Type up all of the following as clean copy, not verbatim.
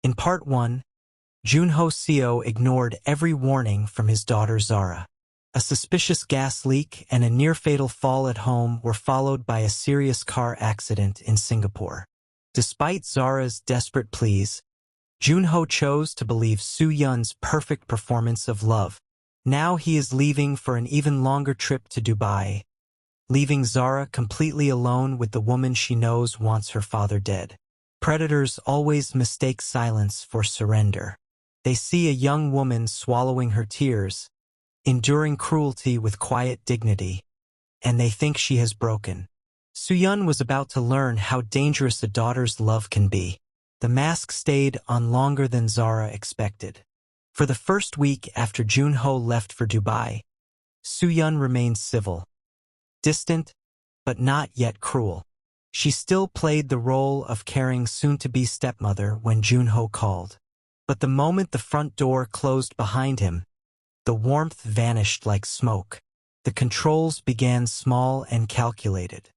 In part 1, Joon-ho Seo ignored every warning from his daughter Zara. A suspicious gas leak and a near-fatal fall at home were followed by a serious car accident in Singapore. Despite Zara's desperate pleas, Joon-ho chose to believe Soo-Yeon's perfect performance of love. Now he is leaving for an even longer trip to Dubai, leaving Zara completely alone with the woman she knows wants her father dead. Predators always mistake silence for surrender. They see a young woman swallowing her tears, enduring cruelty with quiet dignity, and they think she has broken. Soo-Yeon was about to learn how dangerous a daughter's love can be. The mask stayed on longer than Zara expected. For the first week after Joon-ho left for Dubai, Soo-Yeon remained civil, distant, but not yet cruel. She still played the role of caring soon-to-be stepmother when Joon-ho called. But the moment the front door closed behind him, the warmth vanished like smoke. The controls began small and calculated.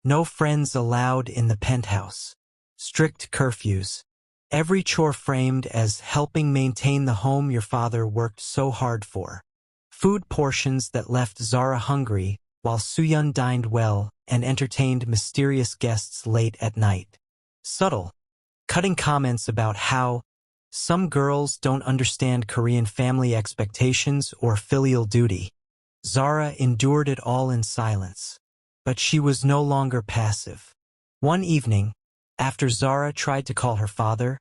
No friends allowed in the penthouse. Strict curfews. Every chore framed as helping maintain the home your father worked so hard for. Food portions that left Zara hungry, while Soo-Yeon dined well and entertained mysterious guests late at night. Subtle, cutting comments about how some girls don't understand Korean family expectations or filial duty. Zara endured it all in silence. But she was no longer passive. One evening, after Zara tried to call her father,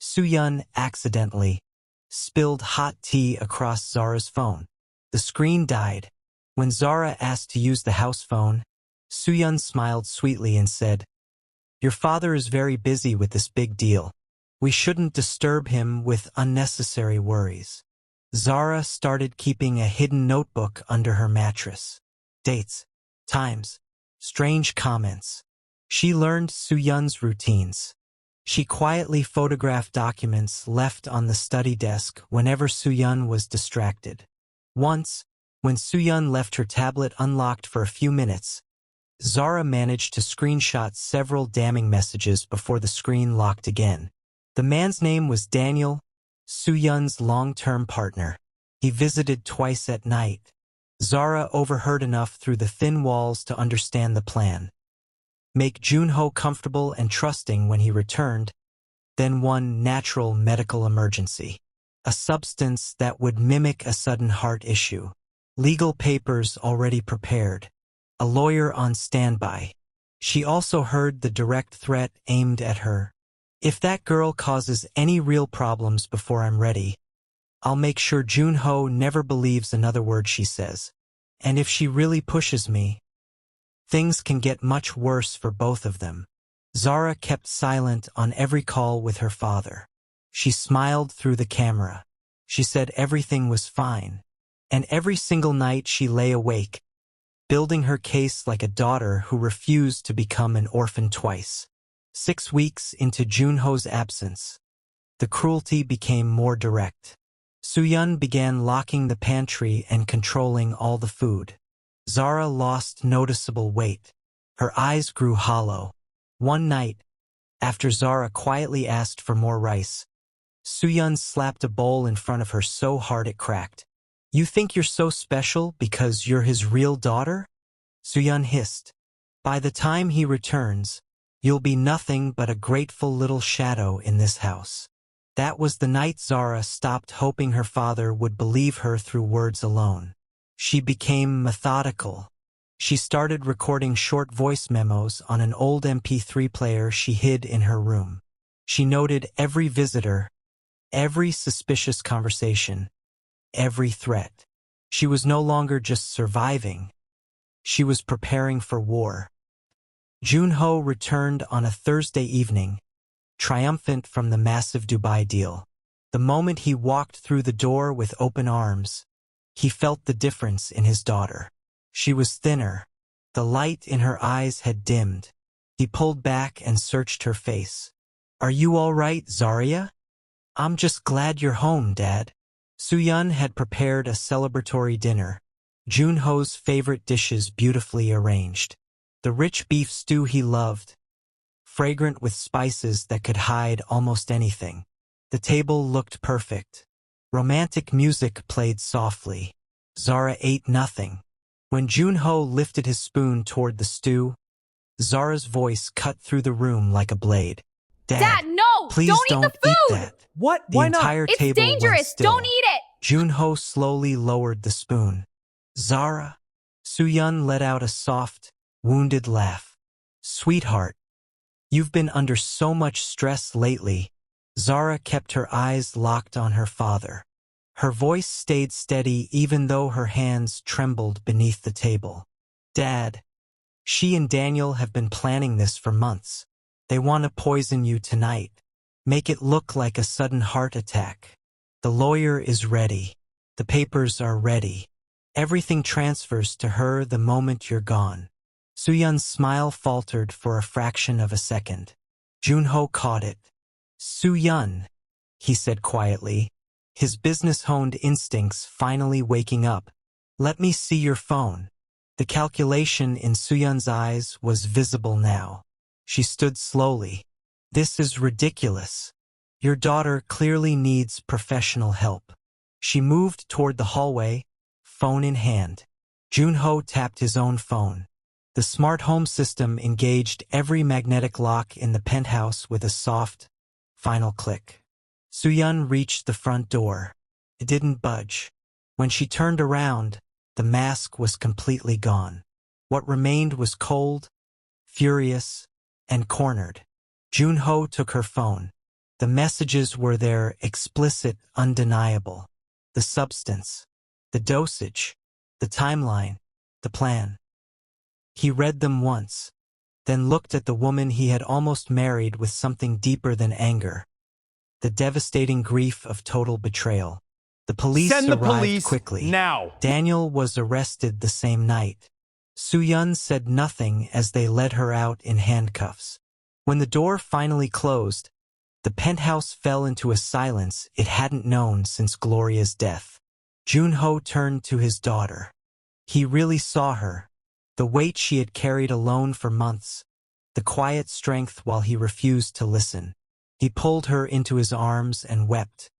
Soo-Yeon accidentally spilled hot tea across Zara's phone. The screen died. When Zara asked to use the house phone, Soo-Yeon smiled sweetly and said, "Your father is very busy with this big deal. We shouldn't disturb him with unnecessary worries." Zara started keeping a hidden notebook under her mattress. Dates, times, strange comments. She learned Soo-Yeon's routines. She quietly photographed documents left on the study desk whenever Soo-Yeon was distracted. Once, when Soo-Yeon left her tablet unlocked for a few minutes, Zara managed to screenshot several damning messages before the screen locked again. The man's name was Daniel, Soo-Yeon's long-term partner. He visited twice at night. Zara overheard enough through the thin walls to understand the plan. Make Joon-ho comfortable and trusting when he returned, then one natural medical emergency. A substance that would mimic a sudden heart issue. Legal papers already prepared. A lawyer on standby. She also heard the direct threat aimed at her. "If that girl causes any real problems before I'm ready, I'll make sure Joon-ho never believes another word she says. And if she really pushes me, things can get much worse for both of them." Zara kept silent on every call with her father. She smiled through the camera. She said everything was fine. And every single night she lay awake, building her case like a daughter who refused to become an orphan twice. 6 weeks into Joon-ho's absence, the cruelty became more direct. Soo-Yeon began locking the pantry and controlling all the food. Zara lost noticeable weight. Her eyes grew hollow. One night, after Zara quietly asked for more rice, Soo-Yeon slapped a bowl in front of her so hard it cracked. "You think you're so special because you're his real daughter?" Soo-Yeon hissed. "By the time he returns, you'll be nothing but a grateful little shadow in this house." That was the night Zara stopped hoping her father would believe her through words alone. She became methodical. She started recording short voice memos on an old MP3 player she hid in her room. She noted every visitor, every suspicious conversation, every threat. She was no longer just surviving. She was preparing for war. Joon-ho returned on a Thursday evening, triumphant from the massive Dubai deal. The moment he walked through the door with open arms, he felt the difference in his daughter. She was thinner. The light in her eyes had dimmed. He pulled back and searched her face. "Are you all right, Zara? I'm just glad you're home, Dad." Soo-Yeon had prepared a celebratory dinner, Joon-ho's favorite dishes beautifully arranged. The rich beef stew he loved, fragrant with spices that could hide almost anything. The table looked perfect. Romantic music played softly. Zara ate nothing. When Joon-ho lifted his spoon toward the stew, Zara's voice cut through the room like a blade. Dad, no! please Don't eat the eat food! that. What? The Why not? entire It's table went dangerous! still. Don't eat it! Joon-ho slowly lowered the spoon. Zara? Soo-Yeon let out a soft, wounded laugh. Sweetheart, you've been under so much stress lately. Zara kept her eyes locked on her father. Her voice stayed steady even though her hands trembled beneath the table. Dad, she and Daniel have been planning this for months. They want to poison you tonight. Make it look like a sudden heart attack. The lawyer is ready. The papers are ready. Everything transfers to her the moment you're gone. Soo-Yeon's smile faltered for a fraction of a second. Joon-ho caught it. Soo-Yeon, he said quietly, his business-honed instincts finally waking up. Let me see your phone. The calculation in Soo-Yeon's eyes was visible now. She stood slowly. This is ridiculous. Your daughter clearly needs professional help. She moved toward the hallway, phone in hand. Joon-ho tapped his own phone. The smart home system engaged every magnetic lock in the penthouse with a soft, final click. Soo-Yeon reached the front door. It didn't budge. When she turned around, the mask was completely gone. What remained was cold, furious, and cornered. Joon-ho took her phone. The messages were there, explicit, undeniable. The substance, the dosage, the timeline, the plan. He read them once, then looked at the woman he had almost married with something deeper than anger. The devastating grief of total betrayal. The police Send the arrived police quickly. now. Daniel was arrested the same night. Soo-Yeon said nothing as they led her out in handcuffs. When the door finally closed, the penthouse fell into a silence it hadn't known since Gloria's death. Joon-ho turned to his daughter. He really saw her, the weight she had carried alone for months, the quiet strength while he refused to listen. He pulled her into his arms and wept.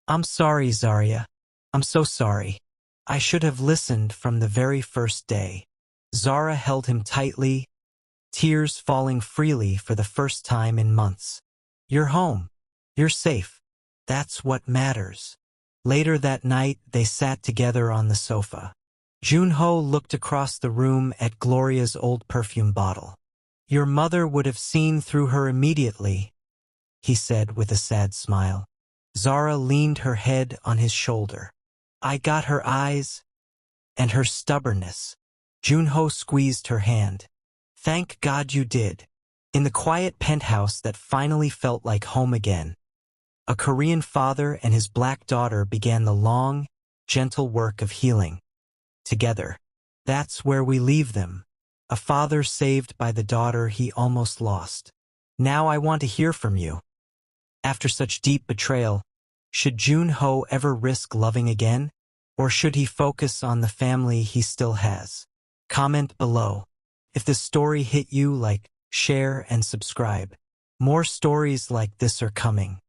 I'm sorry, Zara. I'm so sorry. I should have listened from the very first day. Zara held him tightly, tears falling freely for the first time in months. You're home. You're safe. That's what matters. Later that night, they sat together on the sofa. Joon-ho looked across the room at Gloria's old perfume bottle. Your mother would have seen through her immediately, he said with a sad smile. Zara leaned her head on his shoulder. I got her eyes and her stubbornness. Joon-ho squeezed her hand. Thank God you did. In the quiet penthouse that finally felt like home again, a Korean father and his black daughter began the long, gentle work of healing. Together. That's where we leave them. A father saved by the daughter he almost lost. Now I want to hear from you. After such deep betrayal, should Joon-ho ever risk loving again? Or should he focus on the family he still has? Comment below. If this story hit you, like, share, and subscribe. More stories like this are coming.